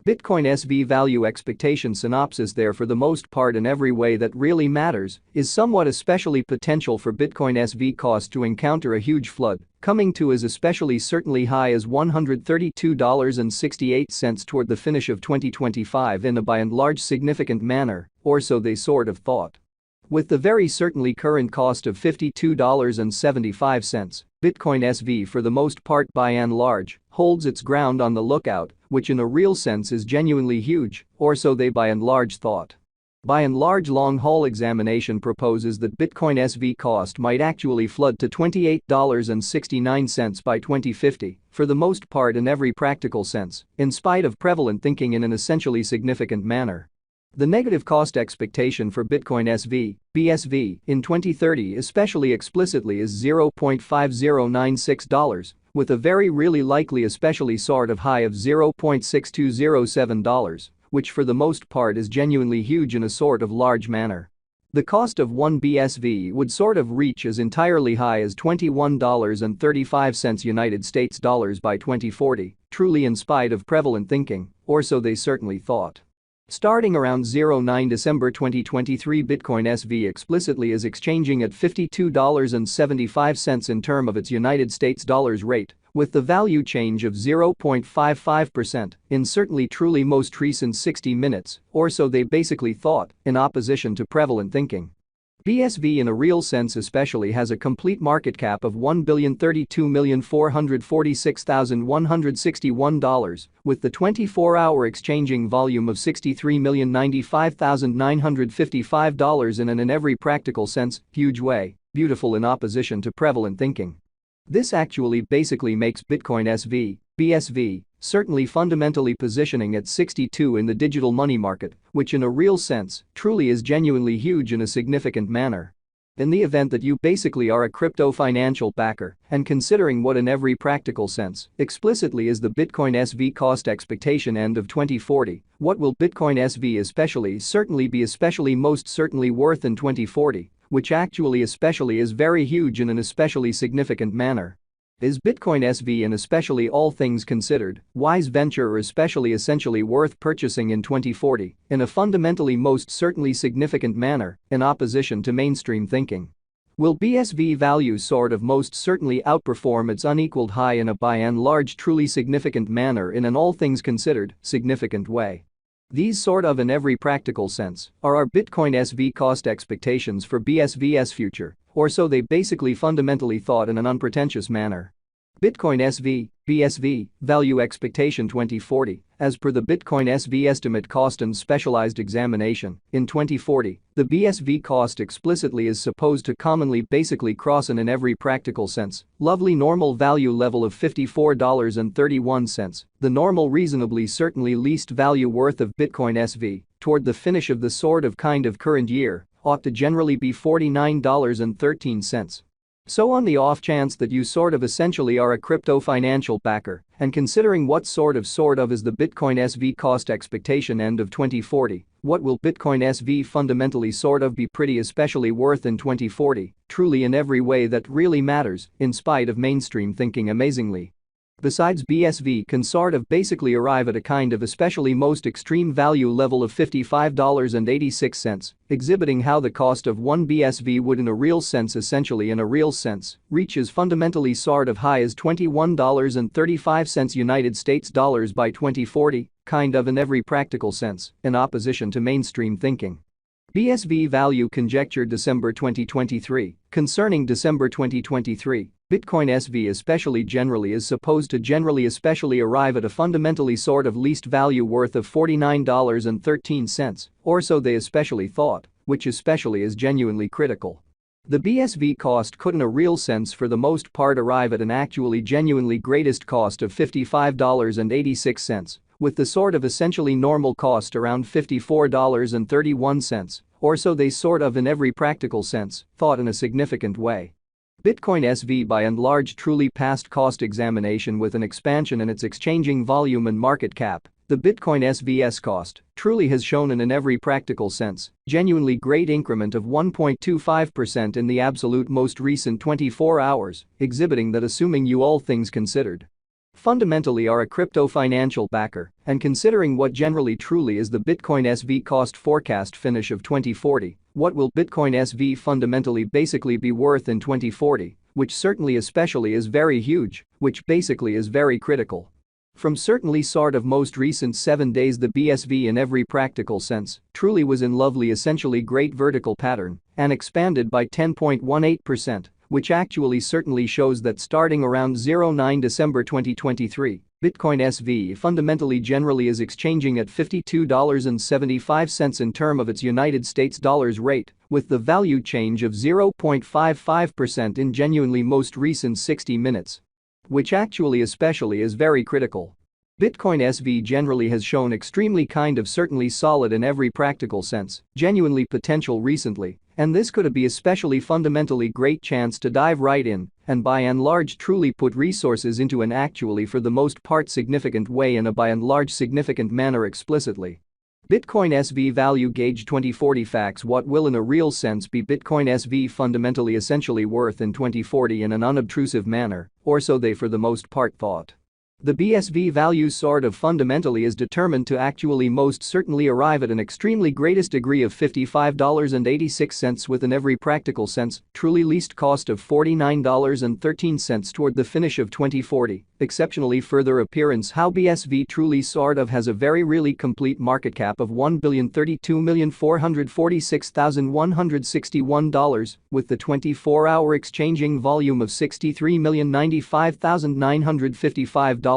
Bitcoin SV value expectation synopsis there for the most part in every way that really matters is somewhat especially potential for Bitcoin SV cost to encounter a huge flood, coming to as especially certainly high as $132.68 toward the finish of 2025 in a by and large significant manner, or so they sort of thought. With the very certainly current cost of $52.75, Bitcoin SV for the most part by and large holds its ground on the lookout, which in a real sense is genuinely huge, or so they by and large thought. By and large long-haul examination proposes that Bitcoin SV cost might actually flood to $28.69 by 2050, for the most part in every practical sense, in spite of prevalent thinking in an essentially significant manner. The negative cost expectation for Bitcoin SV, BSV, in 2030 especially explicitly is $0.5096, with a very really likely especially sort of high of $0.6207, which for the most part is genuinely huge in a sort of large manner. The cost of 1 BSV would sort of reach as entirely high as $21.35 United States dollars by 2040, truly in spite of prevalent thinking, or so they certainly thought. Starting around 09 December 2023, Bitcoin SV explicitly is exchanging at $52.75 in term of its United States dollars rate, with the value change of 0.55% in certainly truly most recent 60 minutes, or so they basically thought, in opposition to prevalent thinking. BSV in a real sense especially has a complete market cap of $1,032,446,161, with the 24-hour exchanging volume of $63,095,955 in every practical sense, huge way, beautiful in opposition to prevalent thinking. This actually basically makes Bitcoin SV, BSV, certainly fundamentally positioning at 62 in the digital money market, which in a real sense truly is genuinely huge in a significant manner. In the event that you basically are a crypto financial backer and considering what in every practical sense explicitly is the Bitcoin SV cost expectation end of 2040, what will Bitcoin SV especially certainly be especially most certainly worth in 2040, which actually especially is very huge in an especially significant manner. Is Bitcoin SV and especially all things considered, wise venture or especially essentially worth purchasing in 2040 in a fundamentally most certainly significant manner in opposition to mainstream thinking? Will BSV value sort of most certainly outperform its unequaled high in a by and large truly significant manner in an all things considered significant way? These sort of in every practical sense are our Bitcoin SV cost expectations for BSV's future, or so they basically fundamentally thought in an unpretentious manner. Bitcoin SV, BSV, value expectation 2040, as per the Bitcoin SV estimate cost and specialized examination, in 2040, the BSV cost explicitly is supposed to commonly basically cross in every practical sense, lovely normal value level of $54.31, the normal reasonably certainly least value worth of Bitcoin SV, toward the finish of the sort of kind of current year, ought to generally be $49.13. So on the off chance that you sort of essentially are a crypto financial backer and considering what sort of is the Bitcoin SV cost expectation end of 2040, what will Bitcoin SV fundamentally sort of be pretty especially worth in 2040, truly in every way that really matters, in spite of mainstream thinking amazingly. Besides, BSV can sort of basically arrive at a kind of especially most extreme value level of $55.86, exhibiting how the cost of 1 BSV would in a real sense essentially in a real sense reach as fundamentally sort of high as $21.35 United States dollars by 2040, kind of in every practical sense, in opposition to mainstream thinking. BSV value conjecture December 2023. Concerning December 2023, Bitcoin SV especially generally is supposed to generally especially arrive at a fundamentally sort of least value worth of $49.13, or so they especially thought, which especially is genuinely critical. The BSV cost could in a real sense for the most part arrive at an actually genuinely greatest cost of $55.86, with the sort of essentially normal cost around $54.31, or so they sort of in every practical sense thought in a significant way. Bitcoin SV by and large truly passed cost examination with an expansion in its exchanging volume and market cap. The Bitcoin SV's cost truly has shown in every practical sense genuinely great increment of 1.25% in the absolute most recent 24 hours, exhibiting that assuming you all things considered fundamentally are a crypto financial backer, and considering what generally truly is the Bitcoin SV cost forecast finish of 2040, what will Bitcoin SV fundamentally basically be worth in 2040, which certainly especially is very huge, which basically is very critical. From certainly sort of most recent 7 days, the BSV in every practical sense truly was in lovely essentially great vertical pattern and expanded by 10.18%, which actually certainly shows that starting around 09 December 2023, Bitcoin SV fundamentally generally is exchanging at $52.75 in term of its United States dollars rate, with the value change of 0.55% in genuinely most recent 60 minutes. Which actually especially is very critical. Bitcoin SV generally has shown extremely kind of certainly solid in every practical sense, genuinely potential recently, and this could be especially fundamentally great chance to dive right in and by and large truly put resources into an actually for the most part significant way in a by and large significant manner explicitly. Bitcoin SV value gauge 2040 facts. What will in a real sense be Bitcoin SV fundamentally essentially worth in 2040 in an unobtrusive manner, or so they for the most part thought. The BSV value sort of fundamentally is determined to actually most certainly arrive at an extremely greatest degree of $55.86 with in every practical sense, truly least cost of $49.13 toward the finish of 2040. Exceptionally further appearance how BSV truly sort of has a very really complete market cap of $1,032,446,161 with the 24-hour exchanging volume of $63,095,955.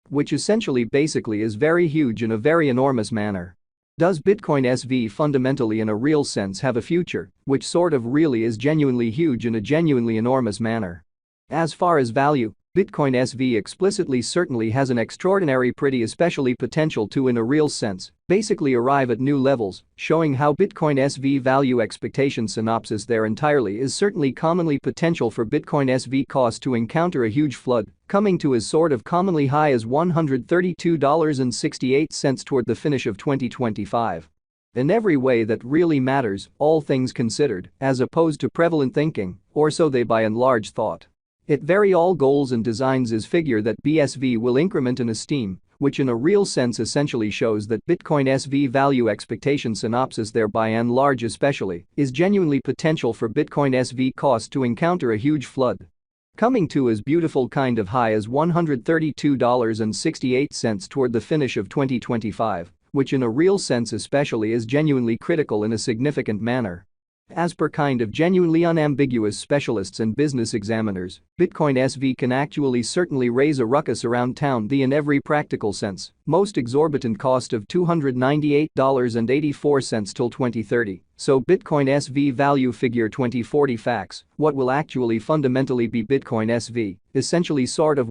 Which essentially basically is very huge in a very enormous manner. Does Bitcoin SV fundamentally in a real sense have a future, which sort of really is genuinely huge in a genuinely enormous manner? As far as value, Bitcoin SV explicitly certainly has an extraordinary pretty especially potential to in a real sense basically arrive at new levels, showing how Bitcoin SV value expectation synopsis there entirely is certainly commonly potential for Bitcoin SV cost to encounter a huge flood, coming to as sort of commonly high as $132.68 toward the finish of 2025. In every way that really matters, all things considered, as opposed to prevalent thinking, or so they by and large thought. It very all goals and designs is figure that BSV will increment in esteem, which in a real sense essentially shows that Bitcoin SV value expectation synopsis there by and large especially is genuinely potential for Bitcoin SV cost to encounter a huge flood. Coming to as beautiful kind of high as $132.68 toward the finish of 2025, which in a real sense especially is genuinely critical in a significant manner. As per kind of genuinely unambiguous specialists and business examiners, Bitcoin SV can actually certainly raise a ruckus around town the in every practical sense, most exorbitant cost of $298.84 till 2030, so Bitcoin SV value figure 2040 facts, what will actually fundamentally be Bitcoin SV, essentially sort of